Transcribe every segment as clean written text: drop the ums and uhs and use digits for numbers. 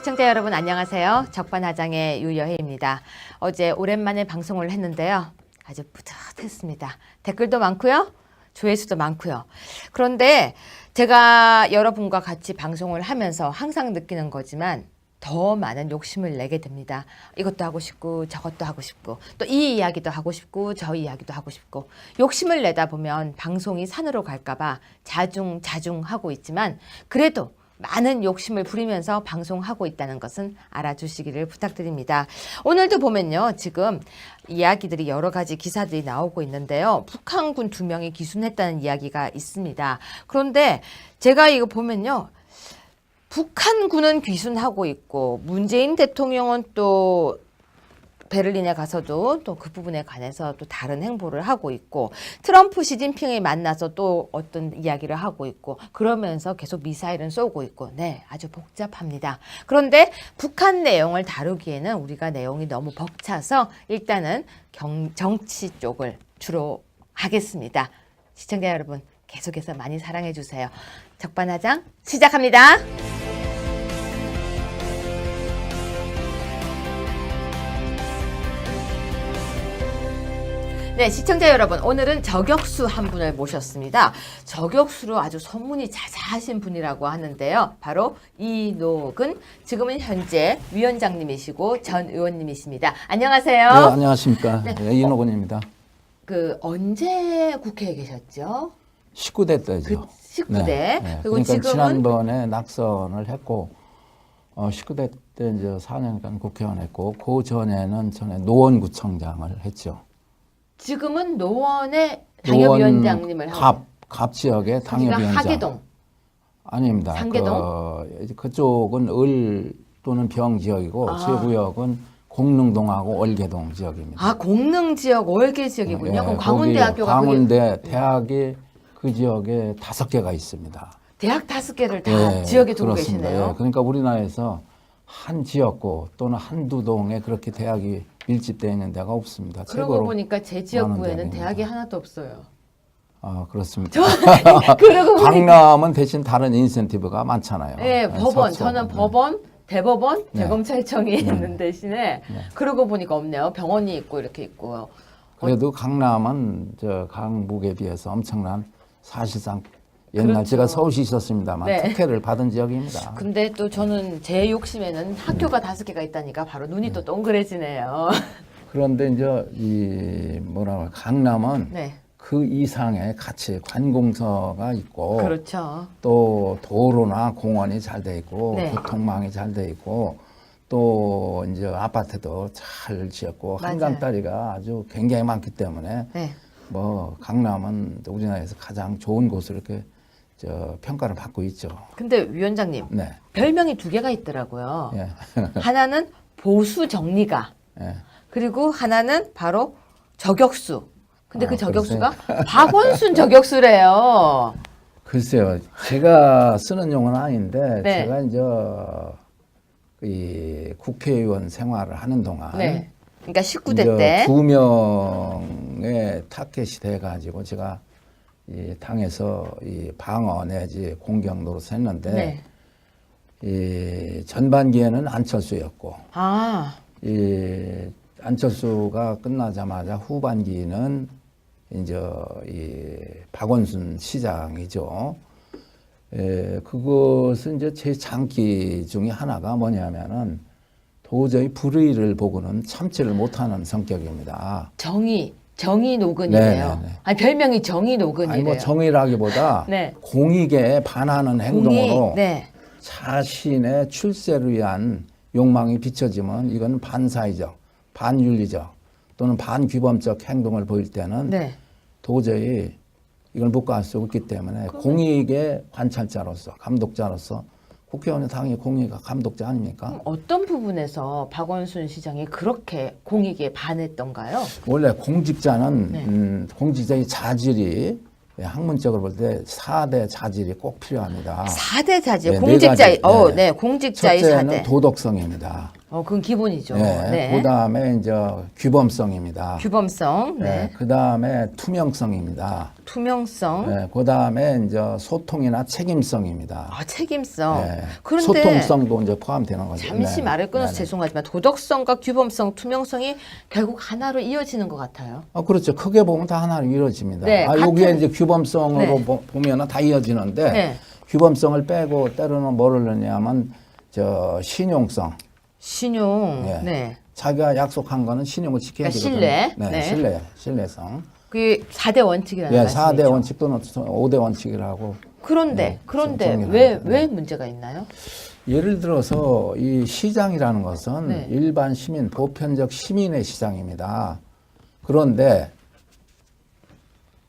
시청자 여러분 안녕하세요. 적반하장의 유여혜입니다. 어제 오랜만에 방송을 했는데요. 아주 뿌듯했습니다. 댓글도 많고요. 조회수도 많고요. 그런데 제가 여러분과 같이 방송을 하면서 항상 느끼는 거지만 더 많은 욕심을 내게 됩니다. 이것도 하고 싶고 저것도 하고 싶고 또 이 이야기도 하고 싶고 저 이야기도 하고 싶고 욕심을 내다 보면 방송이 산으로 갈까 봐 자중하고 있지만 그래도 많은 욕심을 부리면서 방송하고 있다는 것은 알아주시기를 부탁드립니다. 오늘도 보면요. 지금 이야기들이 여러 가지 기사들이 나오고 있는데요. 북한군 2명이 기순했다는 이야기가 있습니다. 그런데 제가 이거 보면요. 북한군은 귀순하고 있고 문재인 대통령은 또 베를린에 가서도 또 그 부분에 관해서 또 다른 행보를 하고 있고 트럼프 시진핑이 만나서 또 어떤 이야기를 하고 있고 그러면서 계속 미사일은 쏘고 있고 네 아주 복잡합니다. 그런데 북한 내용을 다루기에는 우리가 내용이 너무 벅차서 일단은 정치 쪽을 주로 하겠습니다. 시청자 여러분 계속해서 많이 사랑해 주세요. 적반하장 시작합니다. 네, 시청자 여러분, 오늘은 저격수 한 분을 모셨습니다. 저격수로 아주 소문이 자자하신 분이라고 하는데요. 바로 이노근, 지금은 현재 위원장님이시고 전 의원님이십니다. 안녕하세요. 네, 안녕하십니까. 네. 네, 이노근입니다. 언제 국회에 계셨죠? 19대 때죠. 19대. 네. 그리고 그러니까 지금은 지난번에 낙선을 했고 19대 때 이제 4년간 국회의원 했고 그 전에는 노원구청장을 했죠. 지금은 노원의 당협위원장님을 하고 갑 지역의 당협위원장. 하계동. 아닙니다. 상계동? 그쪽은 을 또는 병 지역이고 제 구역은 공릉동하고 월계동 지역입니다. 아, 공릉 지역, 월계 지역이군요. 네, 그럼 광운대학교가 광운대 대학이 그 지역에 5개가 있습니다. 대학 5개를 다 네, 지역에 두고 그렇습니다. 계시네요. 네, 그러니까 우리나라에서 한 지역구 또는 한두 동에 그렇게 대학이 밀집되어 있는 데가 없습니다. 그러고 보니까 제 지역구에는 대학이 하나도 없어요. 아, 그렇습니다. 그러고 강남은 대신 다른 인센티브가 많잖아요. 네, 법원. 서초. 저는 법원, 대법원, 네. 대검찰청이 있는 대신에 그러고 보니까 없네요. 병원이 있고 이렇게 있고요. 그래도 강남은 저 강북에 비해서 엄청난 사실상 옛날 그렇죠. 제가 서울시 있었습니다만 네. 특혜를 받은 지역입니다. 근데 또 저는 제 욕심에는 학교가 5개가 있다니까 바로 눈이 또 동그래지네요. 그런데 이제 이 뭐라고 강남은 네. 그 이상의 가치 관공서가 있고 그렇죠. 또 도로나 공원이 잘 돼 있고 네. 교통망이 잘 돼 있고 또 이제 아파트도 잘 지었고 맞아요. 한강다리가 아주 굉장히 많기 때문에 네. 뭐 강남은 우리나라에서 가장 좋은 곳으로 이렇게 평가를 받고 있죠. 근데 위원장님, 네. 별명이 2개가 있더라고요. 예. 하나는 보수 정리가, 예. 그리고 하나는 바로 저격수. 근데 그 그러세요? 저격수가 박원순 저격수래요. 글쎄요, 제가 쓰는 용어는 아닌데 네. 제가 이제 이 국회의원 생활을 하는 동안 네. 그러니까 19대 때 2명의 타켓이 돼가지고 제가 이 당에서 이 방어 내지 공격 노릇을 했는데 네. 이 전반기에는 안철수였고 아, 이 안철수가 끝나자마자 후반기는 이제 이 박원순 시장이죠. 그것은 이제 제 장기 중에 하나가 뭐냐면은 도저히 불의를 보고는 참지를 못하는 성격입니다. 정의 노근이래요. 네네네. 아니 별명이 정의 아니 노근이래요. 뭐 정의라기보다 네. 공익에 반하는 행동으로 네. 자신의 출세를 위한 욕망이 비춰지면 이건 반사회적, 반윤리적 또는 반규범적 행동을 보일 때는 네. 도저히 이걸 묵과할 수 없기 때문에 공익의 관찰자로서 감독자로서 국회의원은 당연히 공익의 감독자 아닙니까? 어떤 부분에서 박원순 시장이 그렇게 공익에 반했던가요? 원래 공직자는 네. 공직자의 자질이 학문적으로 볼 때 4대 자질이 꼭 필요합니다. 4대 자질, 네, 공직자의, 네 가지. 네. 네, 공직자의 첫째는 4대. 도덕성입니다. 그건 기본이죠. 네. 네. 그다음에 이제 규범성입니다. 규범성, 네. 네. 그다음에 투명성입니다. 투명성, 네. 그다음에 이제 소통이나 책임성입니다. 책임성. 네. 그런데 소통성도 이제 포함되는 거죠. 잠시 네. 말을 끊어서 네. 죄송하지만 도덕성과 규범성, 투명성이 결국 하나로 이어지는 것 같아요. 그렇죠. 크게 보면 다 하나로 이루어집니다. 네, 여기에 같은- 이제 규범성으로 네. 보면은 다 이어지는데 네. 규범성을 빼고 때로는 뭐를 넣냐면 신용성. 신용, 네. 네. 자기가 약속한 거는 신용을 지켜야 그러니까 되거든요. 신뢰. 네. 신뢰성. 그게 4대 원칙이라는 예, 말씀이죠. 4대 원칙 또는 5대 원칙이라고. 그런데 정리를 왜 합니다. 왜 문제가 있나요? 예를 들어서 이 시장이라는 것은 네. 일반 시민, 보편적 시민의 시장입니다. 그런데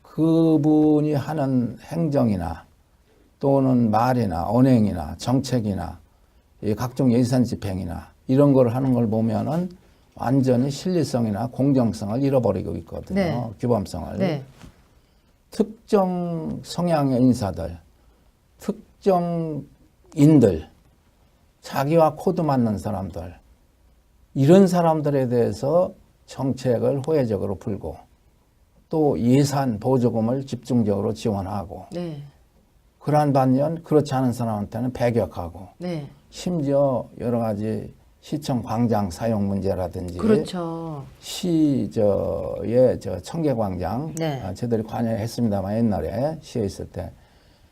그분이 하는 행정이나 또는 말이나 언행이나 정책이나 이 각종 예산 집행이나 이런 걸 하는 걸 보면은 완전히 신뢰성이나 공정성을 잃어버리고 있거든요. 네. 규범성을. 네. 특정 성향의 인사들, 특정 인들, 자기와 코드 맞는 사람들, 이런 사람들에 대해서 정책을 호혜적으로 풀고 또 예산 보조금을 집중적으로 지원하고 네. 그러한 반면 그렇지 않은 사람한테는 배격하고 네. 심지어 여러 가지 시청 광장 사용 문제라든지 그렇죠. 시의 청계광장 네. 저들이 관여했습니다만 옛날에 시에 있을 때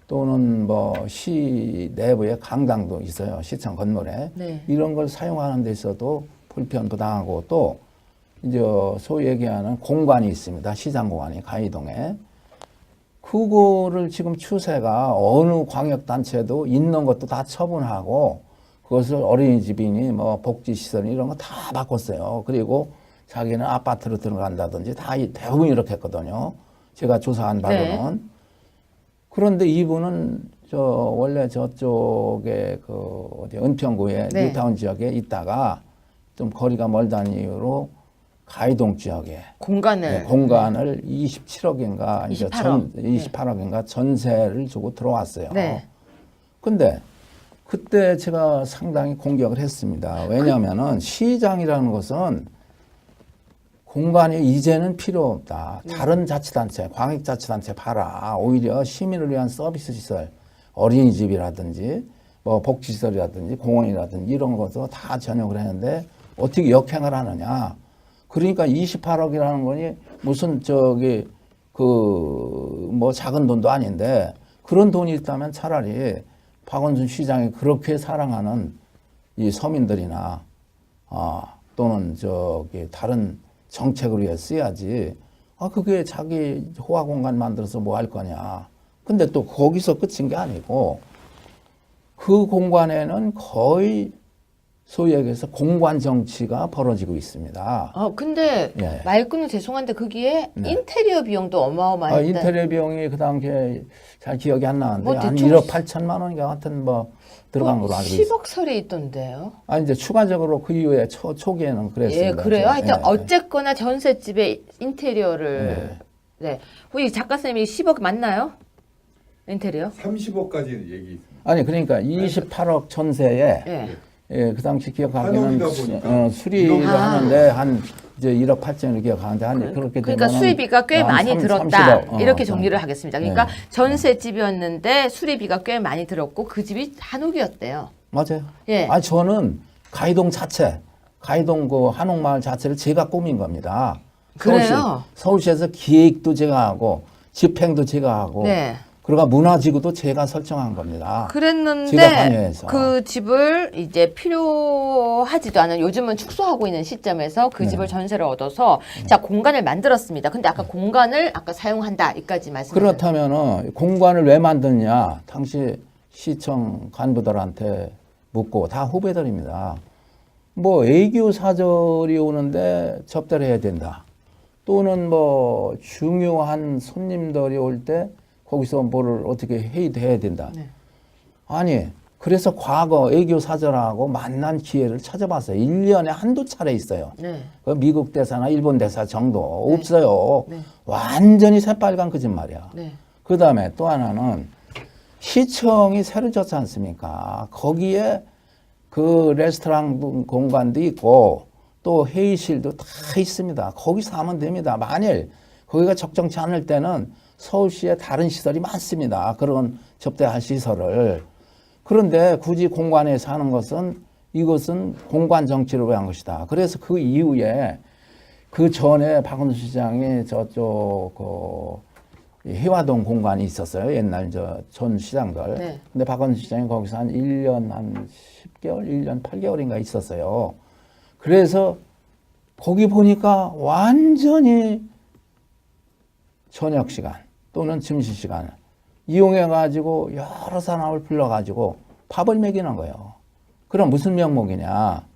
또는 뭐 시 내부에 강당도 있어요. 시청 건물에 네. 이런 걸 사용하는 데 있어도 불편 부당하고 또 이제 소위 얘기하는 공간이 있습니다. 시장 공간이 가이동에 그거를 지금 추세가 어느 광역단체도 있는 것도 다 처분하고 그것을 어린이집이니 뭐 복지시설 이런 거 다 바꿨어요. 그리고 자기는 아파트로 들어간다든지 다 대부분 이렇게 했거든요. 제가 조사한 바로는. 네. 그런데 이분은 원래 저쪽에 어디 은평구에 네. 뉴타운 지역에 있다가 좀 거리가 멀다는 이유로 가이동 지역에 공간을 공간을 27억인가 28억. 28억인가 전세를 주고 들어왔어요. 네. 근데 그때 제가 상당히 공격을 했습니다. 왜냐하면은 시장이라는 것은 공간이 이제는 필요 없다. 다른 자치단체, 광역자치단체 봐라. 오히려 시민을 위한 서비스 시설, 어린이집이라든지 뭐 복지시설이라든지 공원이라든지 이런 것도 다 전역을 했는데 어떻게 역행을 하느냐. 그러니까 28억이라는 거니 무슨 뭐 작은 돈도 아닌데 그런 돈이 있다면 차라리 박원순 시장이 그렇게 사랑하는 이 서민들이나 또는 다른 정책을 위해 써야지. 그게 자기 호화 공간 만들어서 뭐 할 거냐. 근데 또 거기서 끝인 게 아니고 그 공간에는 거의 소위 얘기해서 공간 정치가 벌어지고 있습니다. 근데 예. 말씀은 죄송한데 거기에 네. 인테리어 비용도 어마어마했다. 인테리어 비용이 그 당시에 잘 기억이 안 나는데 뭐 한 대충 1억 8천만 원인가 같은 들어간 걸로 알고 있어요. 10억 설이 있던데요. 이제 추가적으로 그 이후에 초기에는 그랬습니다. 예, 그래요. 하여튼 예. 어쨌거나 전셋집의 인테리어를 네. 우리 작가 선생님이 10억 맞나요? 인테리어? 30억까지 얘기 있습니다. 아니 그러니까 28억 전세에 예. 그 당시 기억하기는 한옥이다 보니까 수리를 이런- 하는데 한 이제 1억 8천을 기억하는데 한 그렇게 그러니까 되면은 수리비가 꽤 한 많이 30억, 들었다. 이렇게 정리를 하겠습니다. 그러니까 네. 전셋집이었는데 수리비가 꽤 많이 들었고 그 집이 한옥이었대요. 맞아요. 예. 저는 가이동 자체, 가이동 그 한옥마을 자체를 제가 꾸민 겁니다. 그래요? 서울시에서 기획도 제가 하고 집행도 제가 하고 네. 그러니까 문화지구도 제가 설정한 겁니다. 제가 그랬는데 관여해서. 그 집을 이제 필요하지도 않은 요즘은 축소하고 있는 시점에서 그 집을 전세를 얻어서 자 공간을 만들었습니다. 근데 아까 공간을 사용한다 이까지 말씀하셨어요. 그렇다면은 공간을 왜 만드냐? 당시 시청 간부들한테 묻고 다 후배들입니다. 뭐 애교 사절이 오는데 접대를 해야 된다. 또는 뭐 중요한 손님들이 올 때 거기서 뭐를 어떻게 회의도 해야 된다. 네. 아니 그래서 과거 애교 사절하고 만난 기회를 찾아봤어요. 1년에 한두 차례 있어요. 네. 그 미국 대사나 일본 대사 정도 네. 없어요. 네. 완전히 새빨간 거짓말이야. 네. 그 다음에 또 하나는 시청이 새로 졌지 않습니까? 거기에 그 레스토랑 공간도 있고 또 회의실도 다 있습니다. 거기서 하면 됩니다. 만일 거기가 적정치 않을 때는 서울시에 다른 시설이 많습니다. 그런 접대할 시설을. 그런데 굳이 공관에서 하는 것은 이것은 공관 정치를 위한 것이다. 그래서 그 이후에 그 전에 박원순 시장이 저쪽 해화동 공간이 있었어요. 옛날 전 시장들. 네. 근데 박원순 시장이 거기서 한 1년 한 10개월, 1년 8개월인가 있었어요. 그래서 거기 보니까 완전히 저녁 시간 또는 점심 시간 이용해 가지고 여러 사람을 불러 가지고 밥을 먹이는 거예요. 그럼 무슨 명목이냐?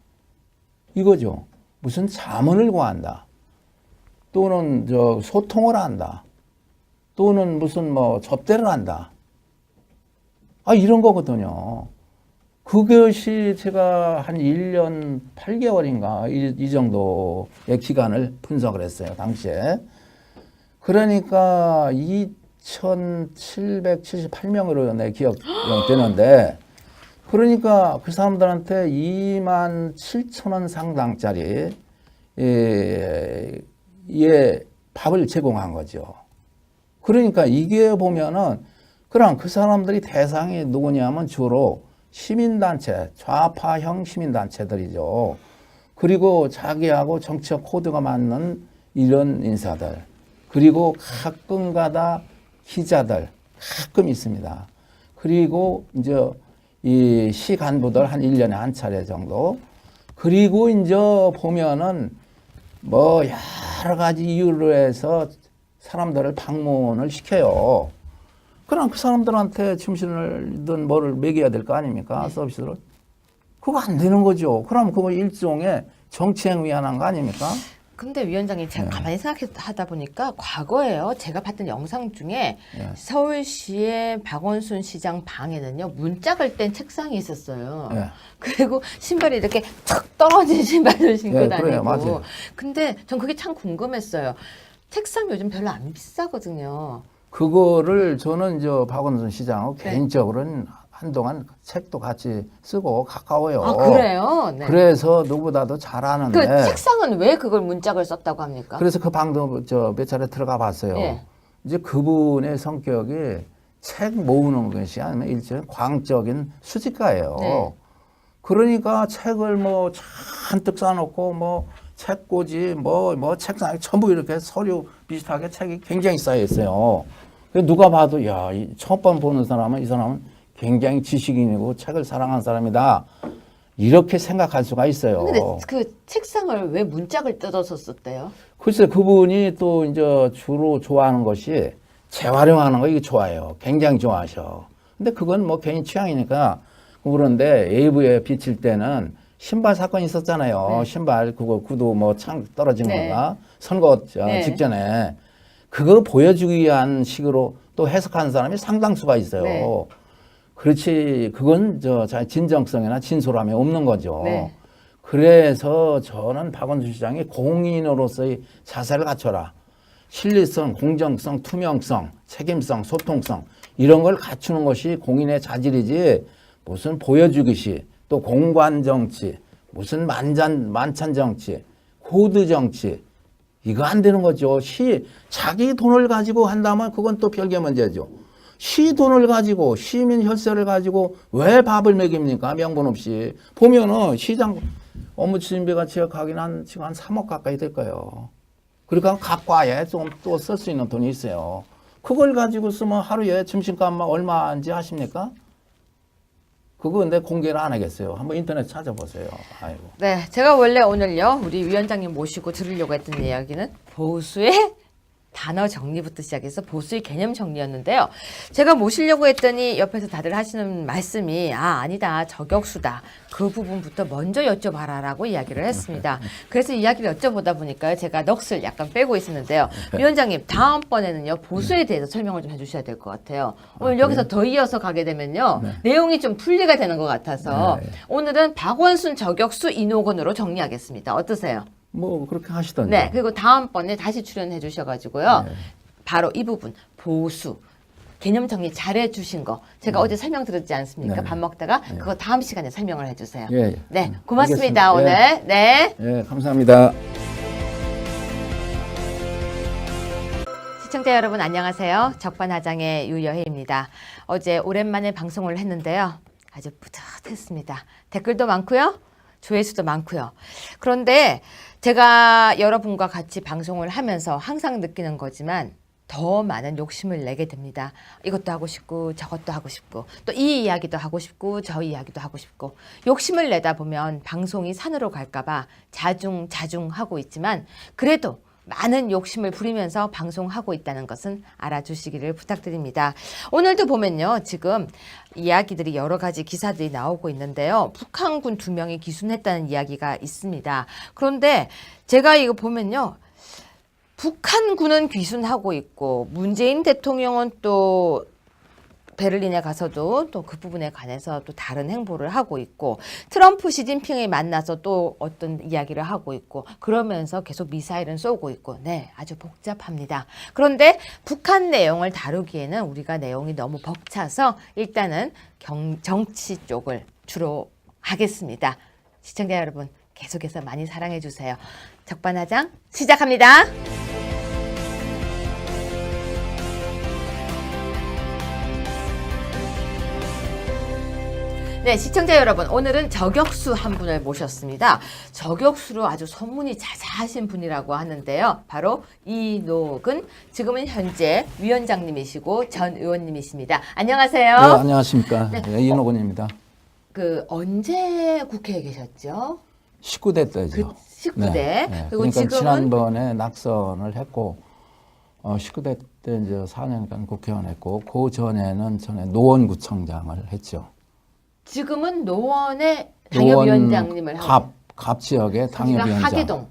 이거죠. 무슨 자문을 구한다. 또는 소통을 한다. 또는 무슨 접대를 한다. 이런 거거든요. 그것이 제가 한 1년 8개월인가 이 정도의 기간을 분석을 했어요. 당시에. 그러니까 2,778명으로 내 기억 되는데 그러니까 그 사람들한테 27,000원 상당짜리 밥을 제공한 거죠. 그러니까 이게 보면은 그럼 그 사람들이 대상이 누구냐면 주로 시민단체, 좌파형 시민단체들이죠. 그리고 자기하고 정치적 코드가 맞는 이런 인사들. 그리고 가끔가다 기자들 가끔 있습니다. 그리고 이제 이 시 간부들 한 1년에 한 차례 정도. 그리고 이제 보면은 여러 가지 이유로 해서 사람들을 방문을 시켜요. 그럼 그 사람들한테 점심을든 뭐를 먹여야 될 거 아닙니까? 네. 서비스를. 그거 안 되는 거죠. 그럼 그거 일종의 정치행 위반한 거 아닙니까? 근데 위원장님 제가 가만히 생각하다 보니까 과거에요. 제가 봤던 영상 중에 네. 서울시의 박원순 시장 방에는요. 문짝을 뗀 책상이 있었어요. 네. 그리고 신발이 이렇게 탁 떨어진 신발을 신고 네, 다니고. 그래요. 맞아요. 근데 전 그게 참 궁금했어요. 책상 요즘 별로 안 비싸거든요. 그거를 저는 박원순 시장하고 네. 개인적으로는 한동안 책도 같이 쓰고 가까워요. 아 그래요? 네. 그래서 누구보다도 잘 아는데. 그 책상은 왜 그걸 문짝을 썼다고 합니까? 그래서 그 방도 몇 차례 들어가 봤어요. 네. 이제 그분의 성격이 책 모으는 것이 아니면 일종의 광적인 수집가예요. 네. 그러니까 책을 잔뜩 싸놓고 책꽂이 책상에 전부 이렇게 서류 비슷하게 책이 굉장히 쌓여 있어요. 누가 봐도 처음 번 보는 사람은 이 사람은 굉장히 지식인이고 책을 사랑하는 사람이다. 이렇게 생각할 수가 있어요. 근데 그 책상을 왜 문짝을 뜯어서 썼대요? 글쎄 그분이 또 이제 주로 좋아하는 것이 재활용하는 거 이게 좋아해요. 굉장히 좋아하셔. 근데 그건 개인 취향이니까 그런데 외부에 비칠 때는 신발 사건이 있었잖아요. 네. 신발 그거 구두 창 떨어진 네. 건가 선거 네. 직전에 그거 보여주기 위한 식으로 또 해석하는 사람이 상당수가 있어요. 네. 그렇지 그건 진정성이나 진솔함이 없는 거죠. 네. 그래서 저는 박원순 시장이 공인으로서의 자세를 갖춰라. 신뢰성, 공정성, 투명성, 책임성, 소통성 이런 걸 갖추는 것이 공인의 자질이지 무슨 보여주기식 또 공관 정치 무슨 만찬 정치 코드 정치 이거 안 되는 거죠. 자기 돈을 가지고 한다면 그건 또 별개 문제죠. 시 돈을 가지고 시민 혈세를 가지고 왜 밥을 먹입니까? 명분 없이. 보면은 시장 업무 추진비가 지금 한 3억 가까이 될 거예요. 그러니까 각 과에 좀 또 쓸 수 있는 돈이 있어요. 그걸 가지고 쓰면 하루에 점심값만 얼마인지 아십니까? 그거 근데 공개를 안 하겠어요. 한번 인터넷 찾아보세요. 아이고. 네, 제가 원래 오늘요 우리 위원장님 모시고 들으려고 했던 이야기는 보수의 단어 정리부터 시작해서 보수의 개념 정리였는데요. 제가 모시려고 했더니 옆에서 다들 하시는 말씀이 아니다 저격수다 그 부분부터 먼저 여쭤봐라라고 이야기를 했습니다. 그래서 이야기를 여쭤보다 보니까 제가 넋을 약간 빼고 있었는데요. 위원장님 다음번에는요 보수에 대해서 설명을 좀 해주셔야 될 것 같아요. 오늘 여기서 더 이어서 가게 되면요 내용이 좀 분리가 되는 것 같아서 오늘은 박원순 저격수 인호건으로 정리하겠습니다. 어떠세요? 그렇게 하시던데. 네, 그리고 다음번에 다시 출연해 주셔가지고요. 네. 바로 이 부분, 보수, 개념 정리 잘해 주신 거 제가 어제 설명드렸지 않습니까? 네. 밥 먹다가 네. 그거 다음 시간에 설명을 해주세요. 예, 예. 네, 고맙습니다. 알겠습니다. 오늘. 예. 네. 예, 감사합니다. 시청자 여러분 안녕하세요. 적반하장의 유여혜입니다. 어제 오랜만에 방송을 했는데요. 아주 뿌듯했습니다. 댓글도 많고요. 조회수도 많고요. 그런데 제가 여러분과 같이 방송을 하면서 항상 느끼는 거지만 더 많은 욕심을 내게 됩니다. 이것도 하고 싶고 저것도 하고 싶고 또 이 이야기도 하고 싶고 저 이야기도 하고 싶고 욕심을 내다 보면 방송이 산으로 갈까 봐 자중하고 있지만 그래도 많은 욕심을 부리면서 방송하고 있다는 것은 알아주시기를 부탁드립니다. 오늘도 보면요. 지금 이야기들이 여러 가지 기사들이 나오고 있는데요. 북한군 2명이 기순했다는 이야기가 있습니다. 그런데 제가 이거 보면요. 북한군은 귀순하고 있고 문재인 대통령은 또 베를린에 가서도 또 그 부분에 관해서 또 다른 행보를 하고 있고 트럼프 시진핑이 만나서 또 어떤 이야기를 하고 있고 그러면서 계속 미사일은 쏘고 있고 네 아주 복잡합니다. 그런데 북한 내용을 다루기에는 우리가 내용이 너무 벅차서 일단은 정치 쪽을 주로 하겠습니다. 시청자 여러분 계속해서 많이 사랑해 주세요. 적반하장 시작합니다. 네, 시청자 여러분, 오늘은 저격수 한 분을 모셨습니다. 저격수로 아주 소문이 자자하신 분이라고 하는데요. 바로 이노근, 지금은 현재 위원장님이시고 전 의원님이십니다. 안녕하세요. 네, 안녕하십니까. 네. 예, 이노근입니다. 언제 국회에 계셨죠? 19대 때죠. 19대. 네. 그리고 그러니까 지금은 지난번에 낙선을 했고 19대 때 이제 4년간 국회의원 했고 그 전에는 노원구청장을 했죠. 지금은 노원의 당협위원장님을 하고 갑 지역의 당협위원장. 하계동.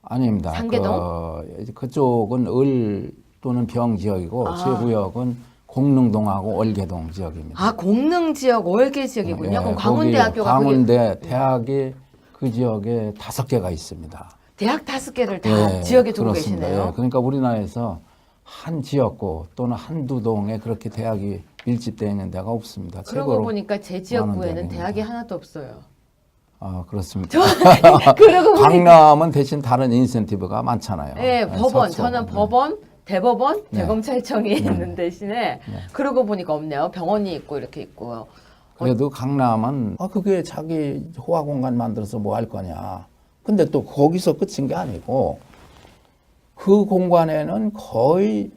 아닙니다. 상계동? 그쪽은 을 또는 병 지역이고 제 구역은 공릉동하고 월계동 지역입니다. 아, 공릉 지역, 월계 지역이군요. 예, 그럼 광운대학교가 광운대 대학이 그 지역에 5개가 있습니다. 대학 5개를 다 지역에 두고 그렇습니다. 계시네요. 예, 그러니까 우리나라에서 한 지역구 또는 한두 동에 그렇게 대학이 밀집되어 있는 데가 없습니다. 그러고 최고로 보니까 제 많은 지역구에는 대학입니다. 대학이 하나도 없어요. 아, 그렇습니다. 그러고 보니까 강남은 대신 다른 인센티브가 많잖아요. 네, 법원. 서초. 저는 법원, 대법원, 네. 대검찰청이 있는 대신에 그러고 보니까 없네요. 병원이 있고 이렇게 있고요. 그래도 강남은 그게 자기 호화 공간 만들어서 뭐 할 거냐. 근데 또 거기서 끝인 게 아니고 그 공간에는 거의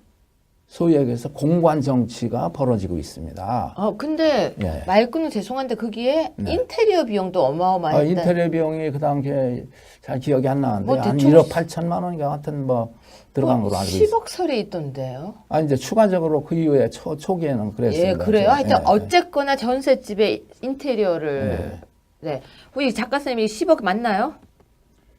소위 얘기해서 공관 정치가 벌어지고 있습니다. 근데 예. 말씀은 죄송한데 거기에 네. 인테리어 비용도 어마어마했다. 인테리어 비용이 그 당시에 잘 기억이 안 나는데 뭐 한 대충 1억 8천만 원인가 같은 뭐 들어간 걸로 알고 있어요. 10억 설이 있던데요. 이제 추가적으로 그 이후에 초기에는 그랬습니다. 예, 그래요. 하여튼 예. 어쨌거나 전셋집의 인테리어를 네. 우리 작가 선생님이 10억 맞나요?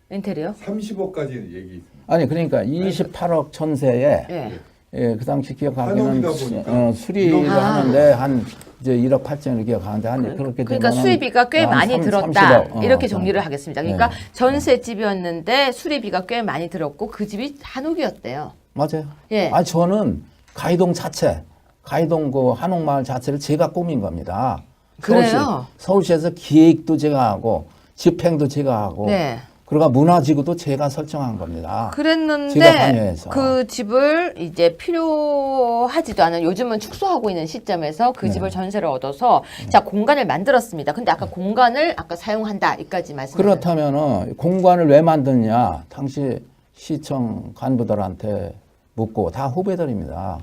인테리어? 30억까지는 얘기 있습니다. 아니 그러니까 28억 전세에 예. 예, 그 당시 기억하기는 한옥이다 보니까 수리를 하는데 한 이제 1억 8천을 기억하는데 한 그렇게 그러니까 되면은 수리비가 꽤 한 많이 30억, 들었다. 이렇게 정리를 하겠습니다. 그러니까 네. 전셋집이었는데 수리비가 꽤 많이 들었고 그 집이 한옥이었대요. 맞아요. 예. 저는 가이동 자체, 가이동 그 한옥마을 자체를 제가 꾸민 겁니다. 그래요? 서울시에서 기획도 제가 하고 집행도 제가 하고 네. 그러니까 문화지구도 제가 설정한 겁니다. 제가 그랬는데 관여해서. 그 집을 이제 필요하지도 않은 요즘은 축소하고 있는 시점에서 그 네. 집을 전세를 얻어서 자 공간을 만들었습니다. 근데 아까 공간을 사용한다 이까지 말씀하셨는데 그렇다면은 공간을 왜 만드냐? 당시 시청 간부들한테 묻고 다 후배들입니다.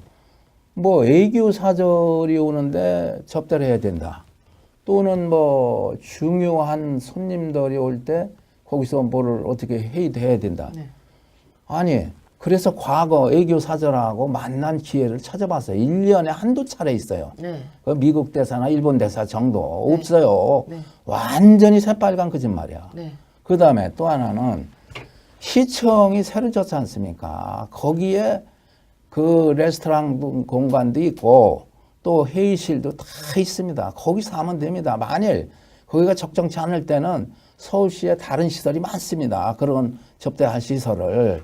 뭐 애교 사절이 오는데 접대를 해야 된다. 또는 뭐 중요한 손님들이 올 때 거기서 뭐를 어떻게 해야 된다. 네. 아니 그래서 과거 애교 사절하고 만난 기회를 찾아봤어요. 1년에 한두 차례 있어요. 네. 그 미국 대사나 일본 대사 정도 네. 없어요. 네. 완전히 새빨간 거짓말이야. 네. 그 다음에 또 하나는 시청이 새로 졌지 않습니까? 거기에 그 레스토랑 공간도 있고 또 회의실도 다 있습니다. 거기서 하면 됩니다. 만일 거기가 적정치 않을 때는 서울시에 다른 시설이 많습니다. 그런 접대할 시설을.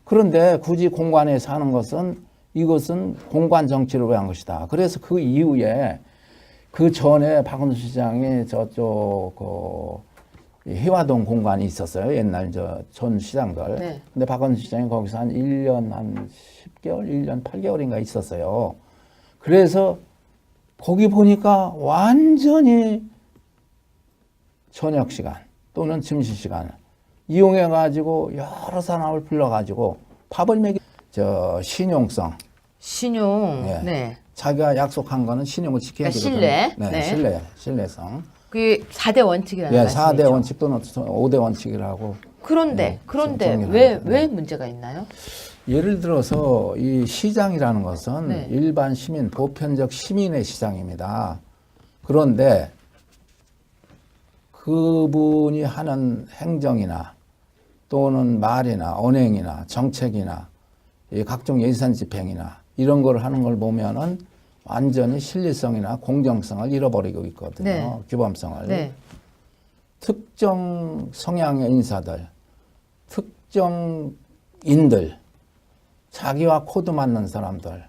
그런데 굳이 공간에서 하는 것은 이것은 공간 정치를 위한 것이다. 그래서 그 이후에 그 전에 박원순 시장이 저쪽 이 희화동 공간이 있었어요. 옛날 저 전 시장들. 네. 근데 박원순 시장이 거기서 한 1년 한 10개월, 1년 8개월인가 있었어요. 그래서 거기 보니까 완전히 저녁 시간 또는 점심 시간 이용해 가지고 여러 사람을 불러 가지고 밥을 먹이 저 신용성 신용. 예. 네. 자기가 약속한 거는 신용을 지켜야 그러니까 되거든요. 신뢰. 네. 신뢰성. 그게 4대 원칙이라는 예, 말씀이죠. 4대 원칙 또는 5대 원칙이라고. 그런데 정리를 왜 합니다. 네. 문제가 있나요? 예를 들어서 이 시장이라는 것은 네. 일반 시민, 보편적 시민의 시장입니다. 그런데 그분이 하는 행정이나 또는 말이나 언행이나 정책이나 이 각종 예산 집행이나 이런 걸 하는 걸 보면은 완전히 신뢰성이나 공정성을 잃어버리고 있거든요. 네. 규범성을. 네. 특정 성향의 인사들, 특정 인들, 자기와 코드 맞는 사람들,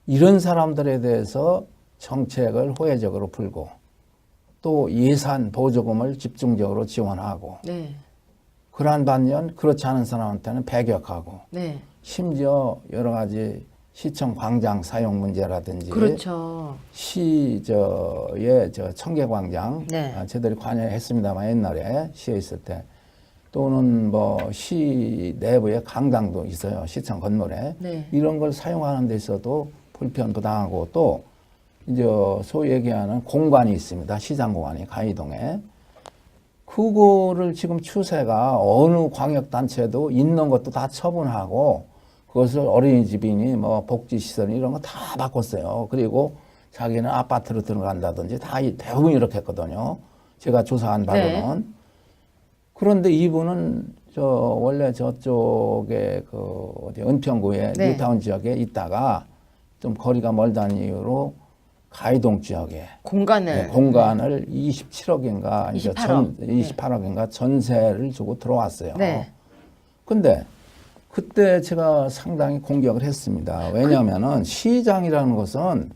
이런 사람들에 대해서 정책을 호혜적으로 풀고 또 예산 보조금을 집중적으로 지원하고 네. 그러한 반면 그렇지 않은 사람한테는 배격하고 네. 심지어 여러 가지 시청 광장 사용 문제라든지 그렇죠. 시저의 저 청계광장 네. 저들이 관여했습니다만 옛날에 시에 있을 때 또는 뭐 시 내부에 강당도 있어요. 시청 건물에 네. 이런 걸 사용하는 데 있어도 불편 부당하고 또 이제 소위 얘기하는 공간이 있습니다. 시장 공간이 가이동에 그거를 지금 추세가 어느 광역단체도 있는 것도 다 처분하고 그것을 어린이집이니 뭐 복지시설 이런 거 다 바꿨어요. 그리고 자기는 아파트로 들어간다든지 다 대부분 이렇게 했거든요. 제가 조사한 바로는. 네. 그런데 이분은 저 원래 저쪽에 그 어디 은평구에 네. 뉴타운 지역에 있다가 좀 거리가 멀다는 이유로 가이동 지역에 공간을 공간을 27억인가 28억. 28억인가 전세를 주고 들어왔어요. 네. 근데 그때 제가 상당히 공격을 했습니다. 왜냐하면은 시장이라는 것은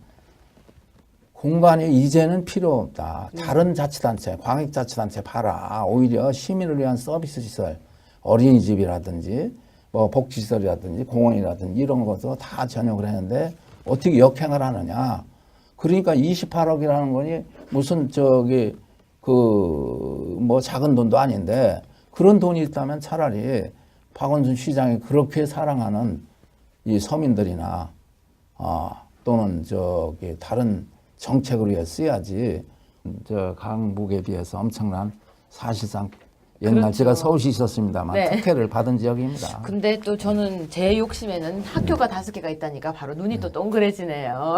공간이 이제는 필요 없다. 다른 자치단체, 광역자치단체 봐라. 오히려 시민을 위한 서비스 시설, 어린이집이라든지 뭐 복지시설이라든지 공원이라든지 이런 것도 다 전역을 했는데 어떻게 역행을 하느냐. 그러니까 28억이라는 거니 무슨 저기 그 뭐 작은 돈도 아닌데 그런 돈이 있다면 차라리 박원순 시장이 그렇게 사랑하는 이 서민들이나 또는 저기 다른 정책을 위해 쓰야지. 저 강북에 비해서 엄청난 사실상 옛날 그렇죠. 제가 서울시 있었습니다만 네. 특혜를 받은 지역입니다. 근데 또 저는 제 욕심에는 학교가 5개가 있다니까 바로 눈이 또 동그래지네요.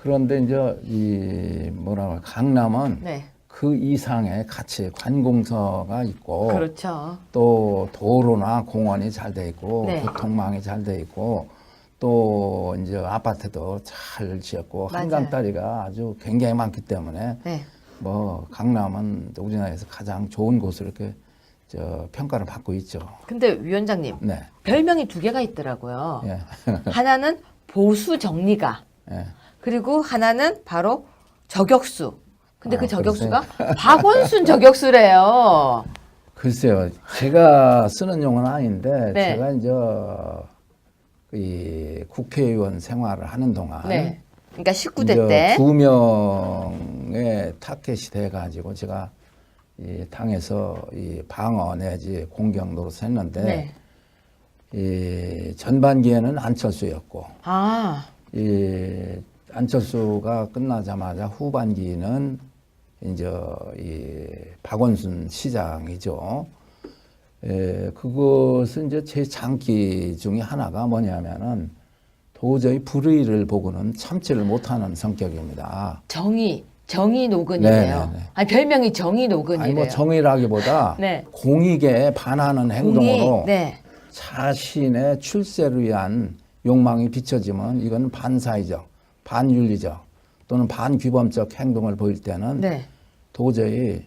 그런데 이제 이 뭐라 강남은 네. 그 이상의 가치 관공서가 있고 그렇죠. 또 도로나 공원이 잘 돼 있고 네. 교통망이 잘 돼 있고 또 이제 아파트도 잘 지었고 맞아요. 한강다리가 아주 굉장히 많기 때문에 네. 뭐 강남은 우리나라에서 가장 좋은 곳으로 이렇게 저 평가를 받고 있죠. 근데 위원장님 네. 별명이 2개가 있더라고요. 예. 하나는 보수 정리가 예. 그리고 하나는 바로 저격수. 근데 그 그러세요? 저격수가 박원순 저격수래요. 글쎄요. 제가 쓰는 용어는 아닌데 네. 제가 이제 이 국회의원 생활을 하는 동안 네. 그러니까 19대 이제 때. 2명의 타켓이 돼가지고 제가 이 당에서 이 방어 내지 공격 노릇을 했는데 네. 이 전반기에는 안철수였고 아, 이 안철수가 끝나자마자 후반기는 이제 이 박원순 시장이죠. 그것은 이제 제 장기 중에 하나가 뭐냐면은 도저히 불의를 보고는 참지를 못하는 성격입니다. 정의 노근이래요. 네네네. 아니 별명이 정의 노근이래요. 아니 뭐 정의라기보다 네. 공익에 반하는 행동으로 네. 자신의 출세를 위한 욕망이 비춰지면 이건 반사회적, 반윤리적 또는 반규범적 행동을 보일 때는 네. 도저히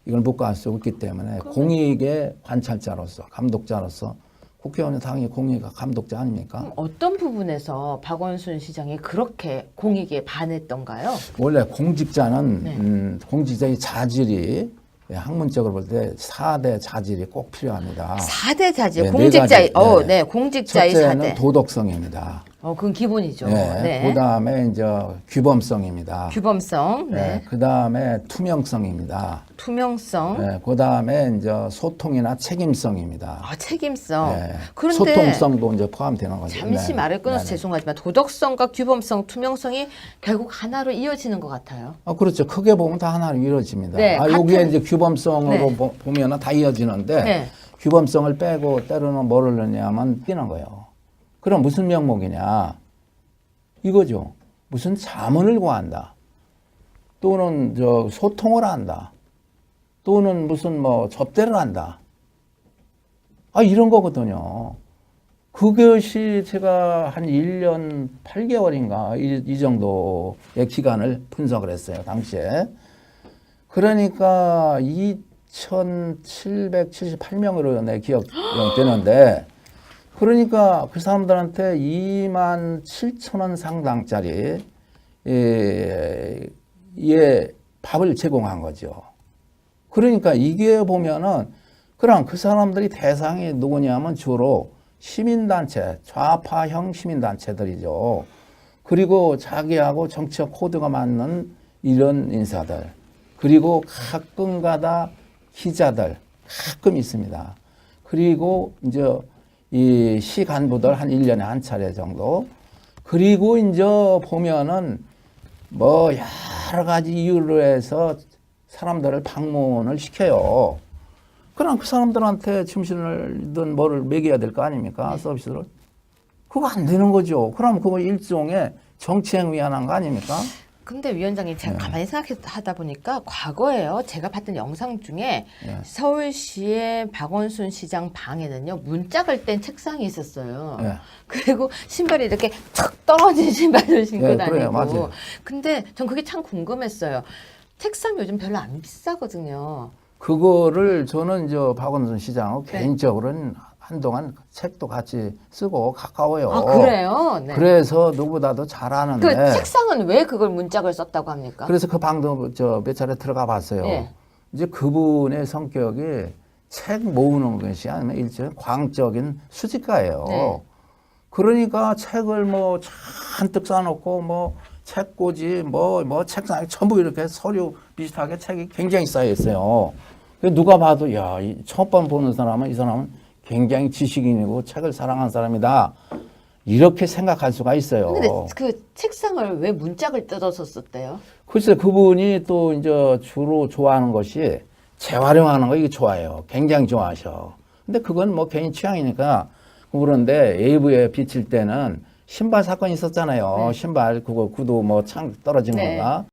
이걸 묵과할 수 없기 때문에 공익의 관찰자로서 감독자로서 국회의원은 당연히 공익 감독자 아닙니까? 그럼 어떤 부분에서 박원순 시장이 그렇게 공익에 반했던가요? 원래 공직자는 네. 공직자의 자질이 학문적으로 볼 때 4대 자질이 꼭 필요합니다. 4대 자질, 네, 공직자의, 네 가지, 네, 공직자의 첫째는 4대. 도덕성입니다. 그건 기본이죠. 네. 네. 그다음에 이제 규범성입니다. 규범성, 네. 네. 그다음에 투명성입니다. 투명성, 네. 그다음에 이제 소통이나 책임성입니다. 책임성. 네. 그런데 소통성도 이제 포함되는 거죠. 잠시 네. 말을 끊어서 네. 죄송하지만 도덕성과 규범성, 투명성이 결국 하나로 이어지는 것 같아요. 그렇죠. 크게 보면 다 하나로 이루어집니다. 네, 여기에 같은- 이제 규범성으로 네. 보면은 다 이어지는데 네. 규범성을 빼고 때로는 뭐를 넣냐면 뛰는 거예요. 그럼 무슨 명목이냐? 이거죠. 무슨 자문을 구한다. 또는 소통을 한다. 또는 무슨 뭐 접대를 한다. 이런 거거든요. 그것이 제가 한 1년 8개월인가 이 정도의 기간을 분석을 했어요. 당시에. 그러니까 2,778명으로 내 기억이 되는데 그러니까 그 사람들한테 27,000원 상당짜리 밥을 제공한 거죠. 그러니까 이게 보면은 그럼 그 사람들이 대상이 누구냐면 주로 시민단체, 좌파형 시민단체들이죠. 그리고 자기하고 정치적 코드가 맞는 이런 인사들. 그리고 가끔가다 기자들 가끔 있습니다. 그리고 이제 이 시 간부들 한 1년에 한 차례 정도. 그리고 이제 보면은 뭐 여러 가지 이유로 해서 사람들을 방문을 시켜요. 그럼 그 사람들한테 점심을든 뭐를 먹여야 될 거 아닙니까? 서비스를. 그거 안 되는 거죠. 그럼 그거 일종의 정치행 위반한 거 아닙니까? 근데 위원장님 제가 가만히 생각하다 보니까 과거에요. 제가 봤던 영상 중에 네. 서울시의 박원순 시장 방에는요. 문짝을 뗀 책상이 있었어요. 네. 그리고 신발이 이렇게 탁 떨어진 신발을 신고 네, 다니고. 그래요. 맞아요. 근데 전 그게 참 궁금했어요. 책상 요즘 별로 안 비싸거든요. 그거를 저는 박원순 시장하고 네. 개인적으로는 한동안 책도 같이 쓰고 가까워요. 그래요? 네. 그래서 누구보다도 잘 아는데. 그 책상은 왜 그걸 문짝을 썼다고 합니까? 그래서 그 방도 몇 차례 들어가 봤어요. 네. 이제 그분의 성격이 책 모으는 것이 아니면 일종의 광적인 수집가예요. 네. 그러니까 책을 뭐 잔뜩 쌓아놓고 뭐 책꽂이 뭐 책상에 전부 이렇게 서류 비슷하게 책이 굉장히 쌓여 있어요. 누가 봐도 처음 보는 사람은 이 사람은 굉장히 지식인이고 책을 사랑하는 사람이다. 이렇게 생각할 수가 있어요. 근데 그 책상을 왜 문짝을 뜯어서 썼대요? 글쎄 그분이 또 이제 주로 좋아하는 것이 재활용하는 거 이게 좋아해요. 굉장히 좋아하셔. 근데 그건 뭐 개인 취향이니까. 그런데 외부에 비칠 때는 신발 사건이 있었잖아요. 네. 신발 그거 구두 뭐 창 떨어진 네. 거가.